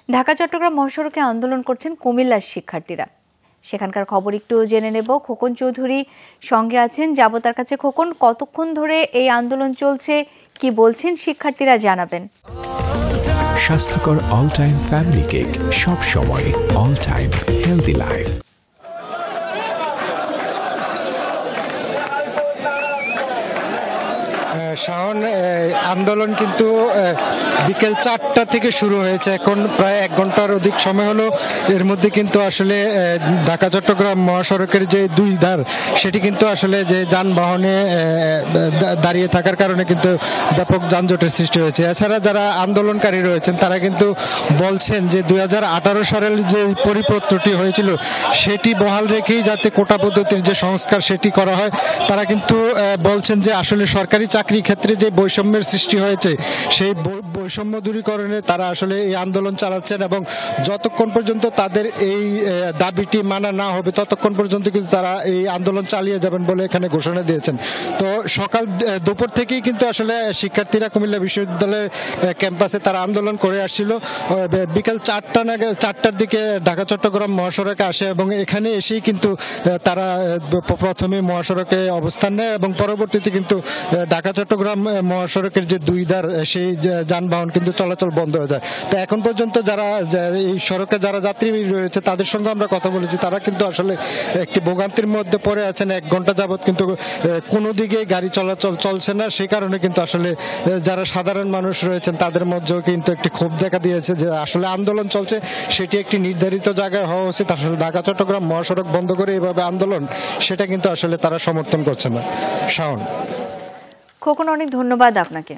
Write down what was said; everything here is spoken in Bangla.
ঢাকা চট্টগ্রাম মহাসড়কে আন্দোলন করছেন কুমিল্লার শিক্ষার্থীরা। সেখানকার খবর একটু জেনে নেব। খোকন চৌধুরী সঙ্গে আছেন, যাব তার কাছে। খোকন, কতক্ষণ ধরে এই আন্দোলন চলছে, কি বলছেন শিক্ষার্থীরা, জানাবেন। স্বাস্থ্যকর অল টাইম ফ্যামিলি কেক, সব সময় all time healthy life. Shaon, আন্দোলন কিন্তু বিকেল 4টা থেকে শুরু হয়েছে, এখন প্রায় 1 ঘন্টার অধিক সময় হলো। এর মধ্যে কিন্তু আসলে ঢাকা চট্টগ্রাম মহাসড়কের যে দুই ধার, সেটি কিন্তু আসলে যে যানবাহনে দাঁড়িয়ে থাকার কারণে কিন্তু ব্যাপক যানজটের সৃষ্টি হয়েছে। এছাড়া যারা আন্দোলনকারী রয়েছেন তারা কিন্তু বলছেন যে 2018 সালের যে পরিপত্রটি হয়েছিল সেটি বহাল রেখেই যাতে কোটা পদ্ধতির যে সংস্কার সেটি করা হয়। তারা কিন্তু বলছেন যে আসলে সরকারি চাকরি ক্ষেত্রে যে বৈষম্যের সৃষ্টি হয়েছে সেই বৈষম্য দূরীকরণে তারা আসলে এই আন্দোলন চালাচ্ছেন, এবং যতক্ষণ পর্যন্ত তাদের এই দাবিটি মানা না হবে ততক্ষণ পর্যন্ত কিন্তু তারা এই আন্দোলন চালিয়ে যাবেন বলে এখানে ঘোষণা দিয়েছেন। তো দুপুর থেকেই কিন্তু আসলে শিক্ষার্থীরা কুমিল্লা বিশ্ববিদ্যালয়ের ক্যাম্পাসে তারা আন্দোলন করে আসছিল। বিকেল 4টার দিকে ঢাকা চট্টগ্রাম মহাসড়কে আসে এবং এখানে এসেই কিন্তু তারা প্রথমে মহাসড়কে অবস্থান নেয় এবং পরবর্তীতে কিন্তু ঢাকা চট্টগ্রাম মহাসড়কের যে দুই ধার সেই যানবাহন কিন্তু চলাচল বন্ধ হয়ে যায়। তো এখন পর্যন্ত যারা এই সড়কে যারা যাত্রী রয়েছে তাদের সঙ্গে আমরা কথা বলেছি, তারা কিন্তু আসলে একটি ভোগান্তির মধ্যে পড়ে আছেন। 1 ঘন্টা যাবৎ কিন্তু কোনো দিকে গাড়ি চলাচল চলছে না। সেই কারণে কিন্তু আসলে যারা সাধারণ মানুষ রয়েছেন তাদের মধ্যেও কিন্তু একটি ক্ষোভ দেখা দিয়েছে যে আসলে আন্দোলন চলছে, সেটি একটি নির্ধারিত জায়গায় হওয়া উচিত। আসলে ঢাকা চট্টগ্রাম মহাসড়ক বন্ধ করে এভাবে আন্দোলন, সেটা কিন্তু আসলে তারা সমর্থন করছে না। শাওন। খোকন, অনেক ধন্যবাদ আপনাকে।